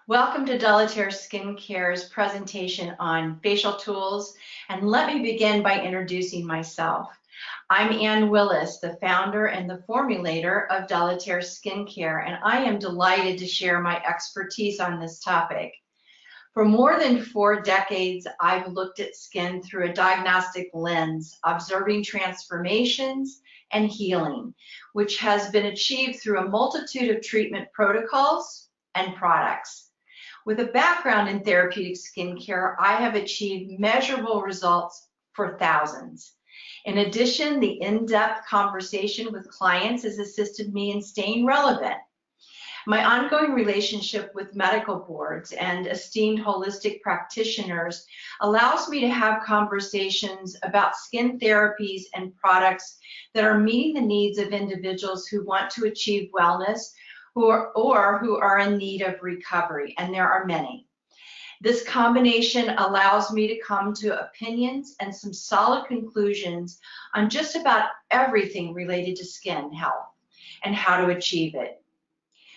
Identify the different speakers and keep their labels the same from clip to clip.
Speaker 1: Welcome to Terre Skincare's presentation on facial tools, and let me begin by introducing myself. I'm Willis, the founder and the formulator of Terre Skincare, and I am delighted to share my expertise on this topic. For more than 4 decades, I've looked at skin through a diagnostic lens, observing transformations and healing, which has been achieved through a multitude of treatment protocols and products. With a background in therapeutic skincare, I have achieved measurable results for thousands. In addition, the in-depth conversation with clients has assisted me in staying relevant. My ongoing relationship with medical boards and esteemed holistic practitioners allows me to have conversations about skin therapies and products that are meeting the needs of individuals who want to achieve wellness who are in need of recovery, and there are many. This combination allows me to come to opinions and some solid conclusions on just about everything related to skin health and how to achieve it.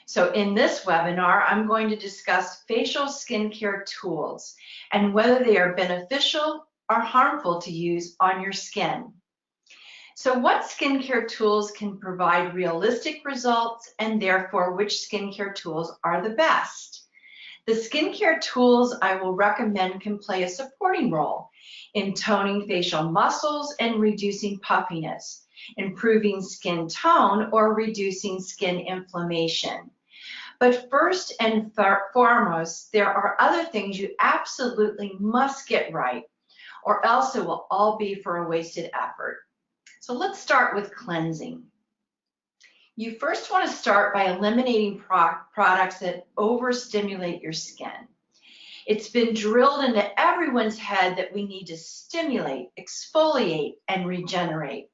Speaker 1: So in this webinar, I'm going to discuss facial skincare tools and whether they are beneficial or harmful to use on your skin. So what skincare tools can provide realistic results, and therefore which skincare tools are the best? The skincare tools I will recommend can play a supporting role in toning facial muscles and reducing puffiness, improving skin tone, or reducing skin inflammation. But first and foremost, there are other things you absolutely must get right, or else it will all be for a wasted effort. So let's start with cleansing. You first want to start by eliminating products that overstimulate your skin. It's been drilled into everyone's head that we need to stimulate, exfoliate, and regenerate.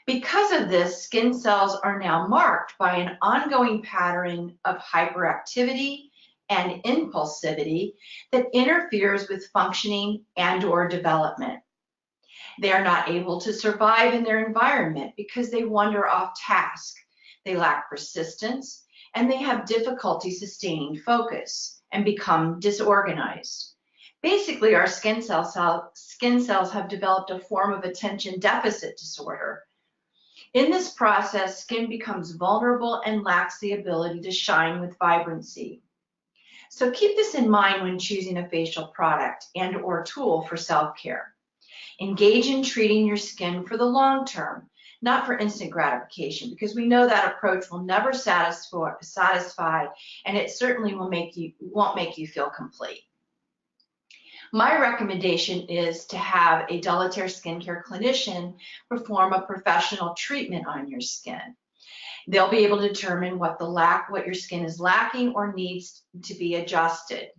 Speaker 1: Because of this, skin cells are now marked by an ongoing pattern of hyperactivity and impulsivity that interferes with functioning and/or development. They are not able to survive in their environment because they wander off task. They lack persistence, and they have difficulty sustaining focus and become disorganized. Basically, our skin cells have developed a form of attention deficit disorder. In this process, skin becomes vulnerable and lacks the ability to shine with vibrancy. So keep this in mind when choosing a facial product and/or tool for self-care. Engage in treating your skin for the long term, not for instant gratification, because we know that approach will never satisfy, and it certainly won't make you feel complete. My recommendation is to have a Terre Skincare clinician perform a professional treatment on your skin. They'll be able to determine what your skin is lacking or needs to be adjusted.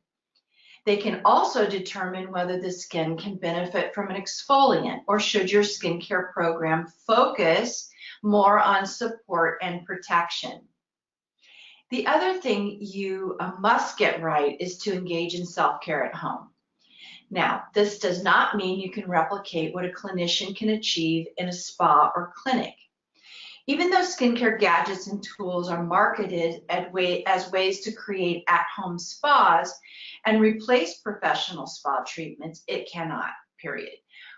Speaker 1: They can also determine whether the skin can benefit from an exfoliant, or should your skincare program focus more on support and protection. The other thing you must get right is to engage in self-care at home. Now, this does not mean you can replicate what a clinician can achieve in a spa or clinic. Even though skincare gadgets and tools are marketed as ways to create at-home spas and replace professional spa treatments, it cannot, period.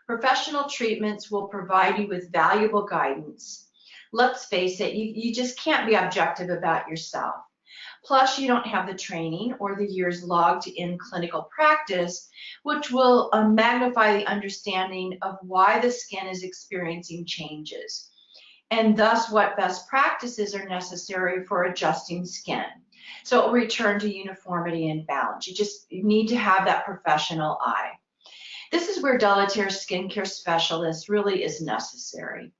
Speaker 1: Professional treatments will provide you with valuable guidance. Let's face it, you just can't be objective about yourself. Plus, you don't have the training or the years logged in clinical practice, which will magnify the understanding of why the skin is experiencing changes, and thus what best practices are necessary for adjusting skin. So it will return to uniformity and balance. You need to have that professional eye. This is where Terre Skincare specialist really is necessary.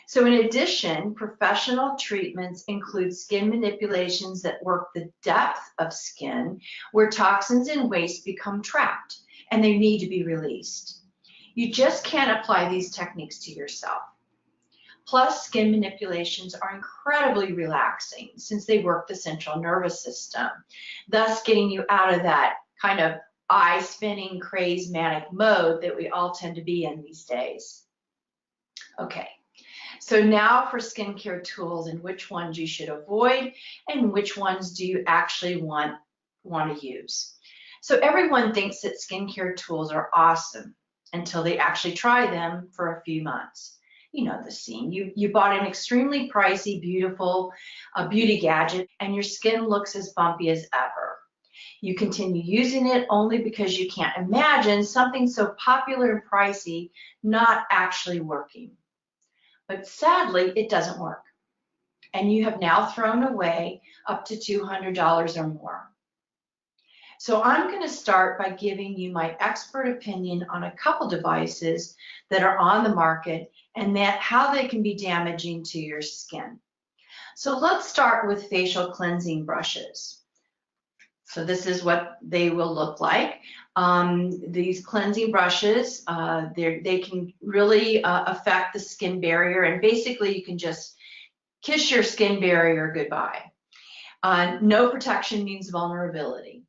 Speaker 1: So in addition, professional treatments include skin manipulations that work the depth of skin where toxins and waste become trapped and they need to be released. You just can't apply these techniques to yourself. Plus, skin manipulations are incredibly relaxing since they work the central nervous system, thus getting you out of that kind of eye-spinning, crazed, manic mode that we all tend to be in these days. Okay, so now for skincare tools and which ones you should avoid and which ones do you actually want want to use. So everyone thinks that skincare tools are awesome until they actually try them for a few months. You know the scene. You bought an extremely pricey, beautiful beauty gadget, and your skin looks as bumpy as ever. You continue using it only because you can't imagine something so popular and pricey not actually working. But sadly, it doesn't work. And you have now thrown away up to $200 or more. So I'm going to start by giving you my expert opinion on a couple devices that are on the market and how they can be damaging to your skin. So let's start with facial cleansing brushes. So this is what they will look like. These cleansing brushes, they can really affect the skin barrier, and basically you can just kiss your skin barrier goodbye. No protection means vulnerability.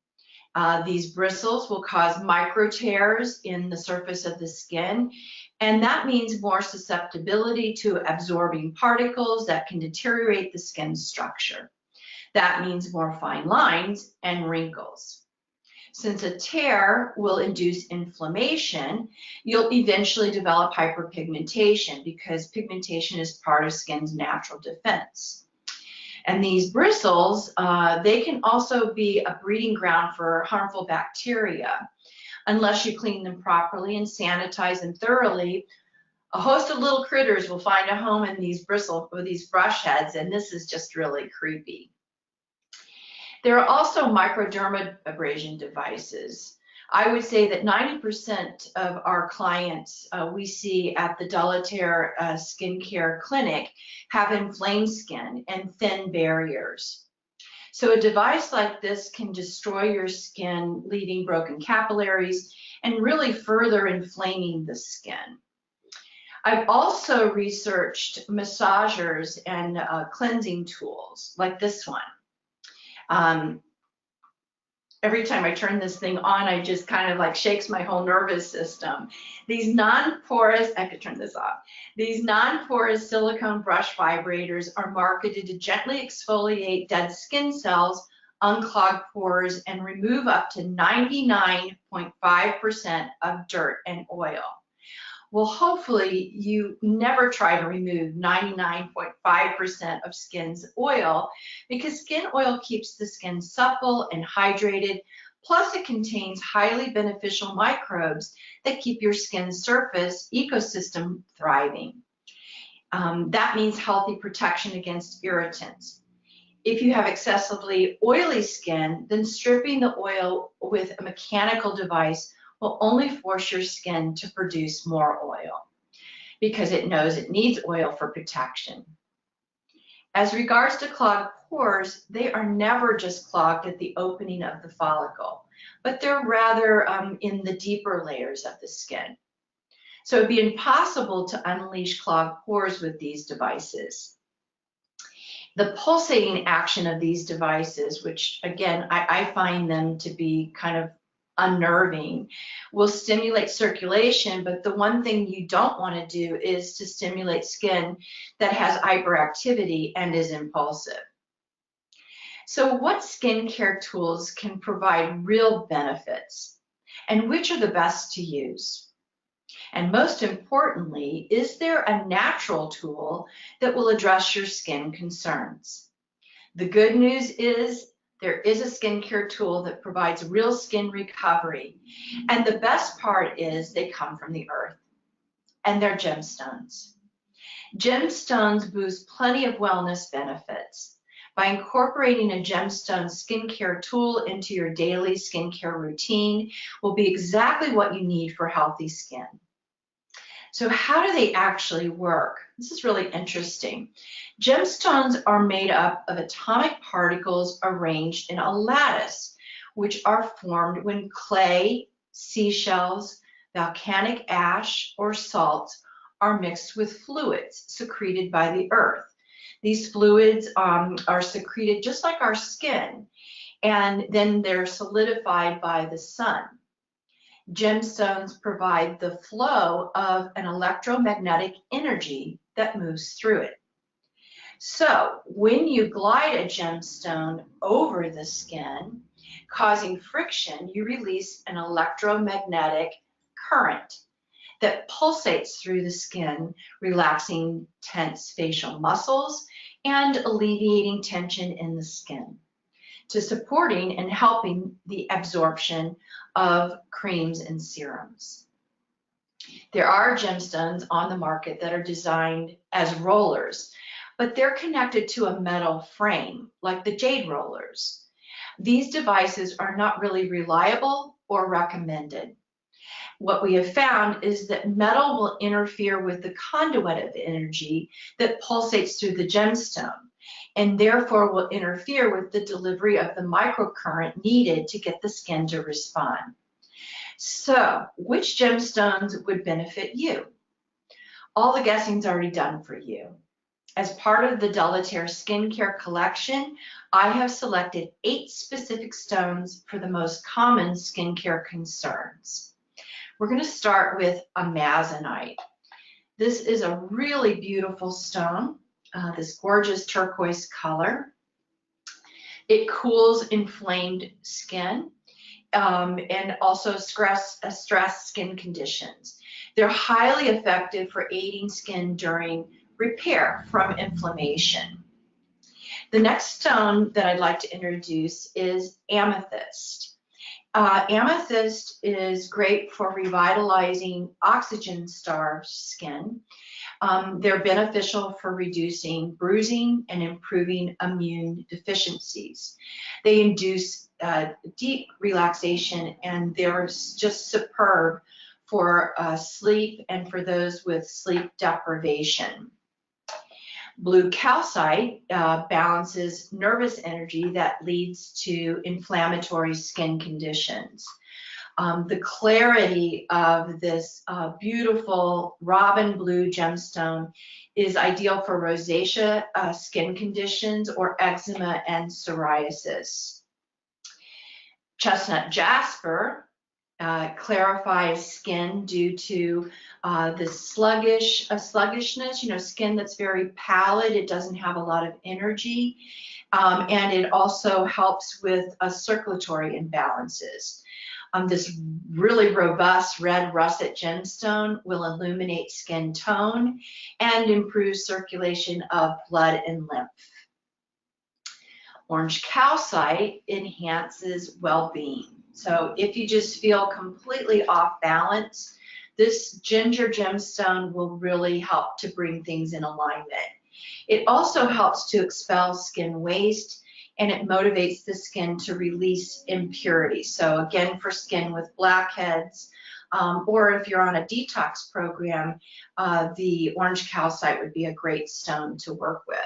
Speaker 1: These bristles will cause micro tears in the surface of the skin, and that means more susceptibility to absorbing particles that can deteriorate the skin structure. That means more fine lines and wrinkles. Since a tear will induce inflammation, you'll eventually develop hyperpigmentation because pigmentation is part of skin's natural defense. And these bristles, they can also be a breeding ground for harmful bacteria. Unless you clean them properly and sanitize them thoroughly, a host of little critters will find a home in these brush heads, and this is just really creepy. There are also microdermabrasion devices. I would say that 90% of our clients we see at the Terre Skincare clinic have inflamed skin and thin barriers. So a device like this can destroy your skin, leaving broken capillaries and really further inflaming the skin. I've also researched massagers and cleansing tools like this one. Every time I turn this thing on, I just kind of like shakes my whole nervous system. These non-porous, I could turn this off. These non-porous silicone brush vibrators are marketed to gently exfoliate dead skin cells, unclog pores, and remove up to 99.5% of dirt and oil. Well, hopefully you never try to remove 99.5% of skin's oil, because skin oil keeps the skin supple and hydrated, plus it contains highly beneficial microbes that keep your skin's surface ecosystem thriving. That means healthy protection against irritants. If you have excessively oily skin, then stripping the oil with a mechanical device will only force your skin to produce more oil because it knows it needs oil for protection. As regards to clogged pores, they are never just clogged at the opening of the follicle, but they're rather in the deeper layers of the skin. So it'd be impossible to unleash clogged pores with these devices. The pulsating action of these devices, which again, I find them to be kind of unnerving, will stimulate circulation, but the one thing you don't want to do is to stimulate skin that has hyperactivity and is impulsive. So what skincare tools can provide real benefits, and which are the best to use? And most importantly, is there a natural tool that will address your skin concerns? The good news is there is a skincare tool that provides real skin recovery. And the best part is they come from the earth, and they're gemstones. Gemstones boost plenty of wellness benefits. By incorporating a gemstone skincare tool into your daily skincare routine will be exactly what you need for healthy skin. So how do they actually work? This is really interesting. Gemstones are made up of atomic particles arranged in a lattice, which are formed when clay, seashells, volcanic ash, or salts are mixed with fluids secreted by the earth. These fluids are secreted just like our skin, and then they're solidified by the sun. Gemstones provide the flow of an electromagnetic energy that moves through it. So when you glide a gemstone over the skin, causing friction, you release an electromagnetic current that pulsates through the skin, relaxing tense facial muscles and alleviating tension in the skin, to supporting and helping the absorption of creams and serums. There are gemstones on the market that are designed as rollers, but they're connected to a metal frame, like the jade rollers. These devices are not really reliable or recommended. What we have found is that metal will interfere with the conduit of energy that pulsates through the gemstone, and therefore will interfere with the delivery of the microcurrent needed to get the skin to respond. So, which gemstones would benefit you? All the guessing's already done for you. As part of the Terre Skincare collection, I have selected 8 specific stones for the most common skincare concerns. We're going to start with amazonite. This is a really beautiful stone, this gorgeous turquoise color. It cools inflamed skin and also stress skin conditions. They're highly effective for aiding skin during repair from inflammation. The next stone that I'd like to introduce is amethyst. Amethyst is great for revitalizing oxygen-starved skin. They're beneficial for reducing bruising and improving immune deficiencies. They induce deep relaxation, and they're just superb for sleep and for those with sleep deprivation. Blue calcite balances nervous energy that leads to inflammatory skin conditions. The clarity of this beautiful robin blue gemstone is ideal for rosacea skin conditions or eczema and psoriasis. Chestnut jasper clarifies skin due to the sluggishness, skin that's very pallid. It doesn't have a lot of energy, and it also helps with circulatory imbalances. This really robust red russet gemstone will illuminate skin tone and improve circulation of blood and lymph. Orange calcite enhances well-being. So if you just feel completely off balance, this ginger gemstone will really help to bring things in alignment. It also helps to expel skin waste, and it motivates the skin to release impurities. So again, for skin with blackheads, or if you're on a detox program, the orange calcite would be a great stone to work with.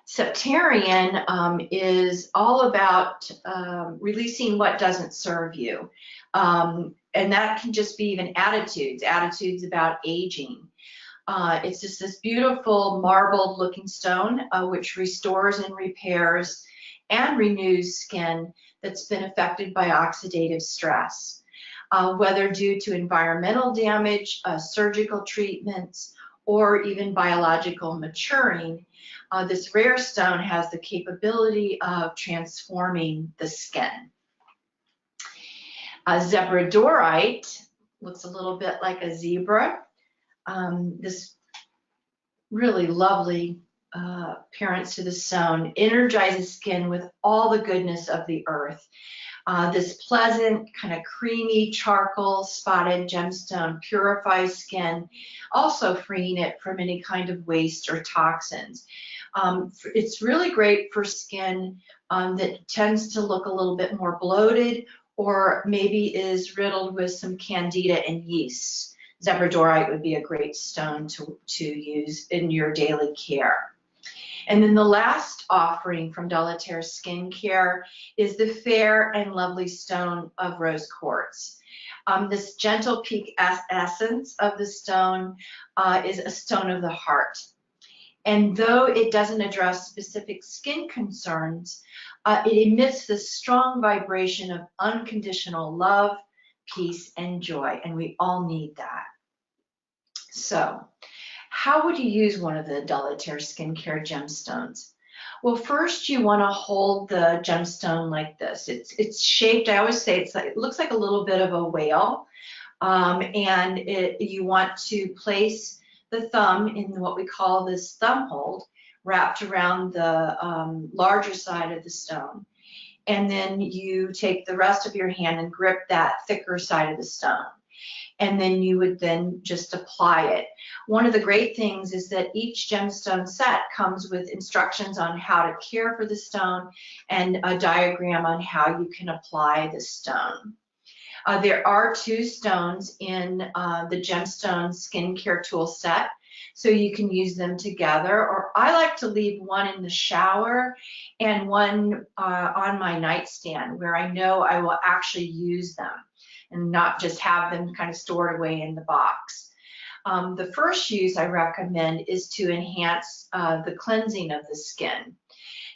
Speaker 1: Septarian is all about releasing what doesn't serve you. And that can just be even attitudes about aging. It's just this beautiful marbled looking stone which restores and repairs and renews skin that's been affected by oxidative stress, whether due to environmental damage, surgical treatments, or even biological maturing. This rare stone has the capability of transforming the skin. Zebradorite looks a little bit like a zebra. This really lovely appearance to the stone energizes skin with all the goodness of the earth. This pleasant, kind of creamy charcoal spotted gemstone purifies skin, also freeing it from any kind of waste or toxins. It's really great for skin that tends to look a little bit more bloated or maybe is riddled with some candida and yeast. Zebradorite would be a great stone to use in your daily care. And then the last offering from Terre Skincare is the fair and lovely stone of rose quartz. This gentle peak essence of the stone is a stone of the heart. And though it doesn't address specific skin concerns, it emits this strong vibration of unconditional love, peace, and joy, and we all need that. So, How would you use one of the Terre Skincare gemstones? Well, first you want to hold the gemstone like this. It's shaped, I always say it looks like a little bit of a whale. And you want to place the thumb in what we call this thumb hold, wrapped around the larger side of the stone. And then you take the rest of your hand and grip that thicker side of the stone. And then you would then just apply it. One of the great things is that each gemstone set comes with instructions on how to care for the stone and a diagram on how you can apply the stone. There are 2 stones in the Gemstone skincare tool set, so you can use them together, or I like to leave one in the shower and one on my nightstand where I know I will actually use them and not just have them kind of stored away in the box. The first use I recommend is to enhance the cleansing of the skin.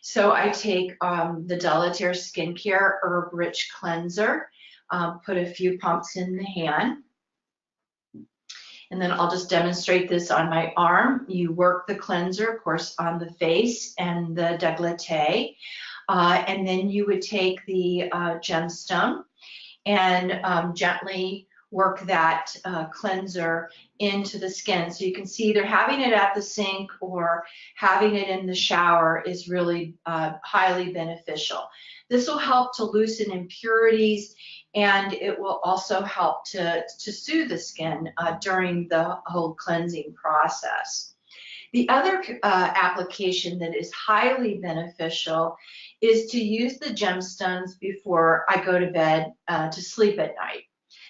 Speaker 1: So I take the Terre Skincare Herb Rich Cleanser, put a few pumps in the hand, and then I'll just demonstrate this on my arm. You work the cleanser, of course, on the face and the décolleté, and then you would take the gemstone and gently work that cleanser into the skin. So you can see either having it at the sink or having it in the shower is really highly beneficial. This will help to loosen impurities, and it will also help to soothe the skin during the whole cleansing process. The other application that is highly beneficial is to use the gemstones before I go to bed to sleep at night.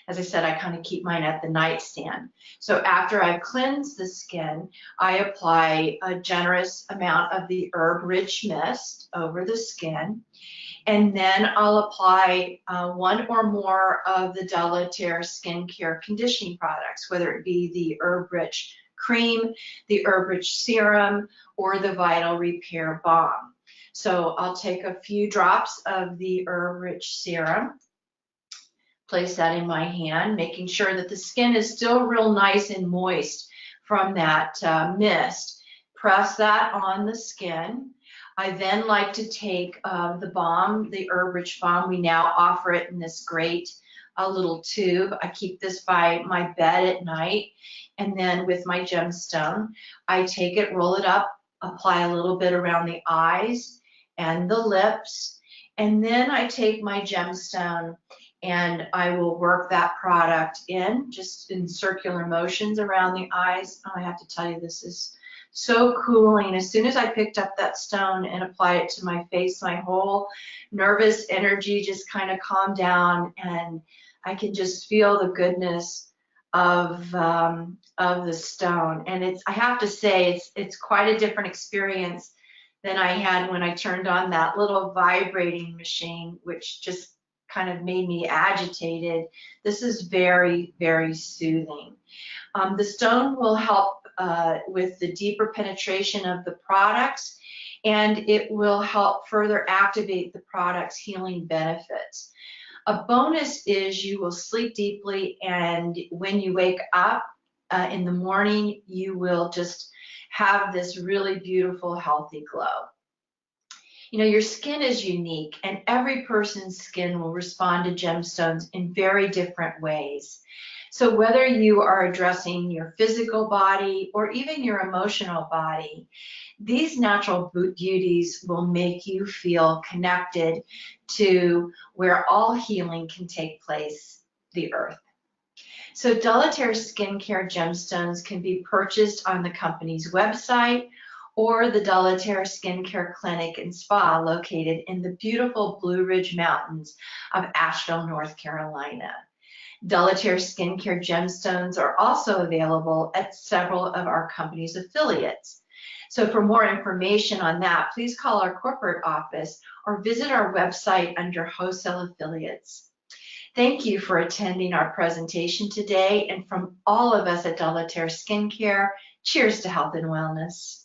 Speaker 1: As I said, I kind of keep mine at the nightstand. So after I've cleansed the skin, I apply a generous amount of the herb-rich mist over the skin. And then I'll apply 1 or more of the Terre Skincare conditioning products, whether it be the herb-rich cream, the herb-rich serum, or the Vital Repair Balm. So I'll take a few drops of the herb-rich serum, place that in my hand, making sure that the skin is still real nice and moist from that mist. Press that on the skin. I then like to take the balm, the herb-rich balm. We now offer it in this great little tube. I keep this by my bed at night. And then with my gemstone, I take it, roll it up, apply a little bit around the eyes and the lips. And then I take my gemstone and I will work that product in, just in circular motions around the eyes. Oh, I have to tell you, this is so cooling. As soon as I picked up that stone and applied it to my face, my whole nervous energy just kind of calmed down, and I can just feel the goodness of the stone. And I have to say, it's quite a different experience than I had when I turned on that little vibrating machine, which just kind of made me agitated. This is very, very soothing. The stone will help with the deeper penetration of the products, and it will help further activate the product's healing benefits. A bonus is you will sleep deeply, and when you wake up in the morning, you will just have this really beautiful, healthy glow. You know, your skin is unique, and every person's skin will respond to gemstones in very different ways. So whether you are addressing your physical body or even your emotional body, these natural beauties will make you feel connected to where all healing can take place, the earth. So Terre Skincare gemstones can be purchased on the company's website or the Terre Skincare Clinic and Spa located in the beautiful Blue Ridge Mountains of Asheville, North Carolina. Terre Skincare gemstones are also available at several of our company's affiliates. So for more information on that, please call our corporate office or visit our website under wholesale affiliates. Thank you for attending our presentation today, and from all of us at Terre Skincare, cheers to health and wellness.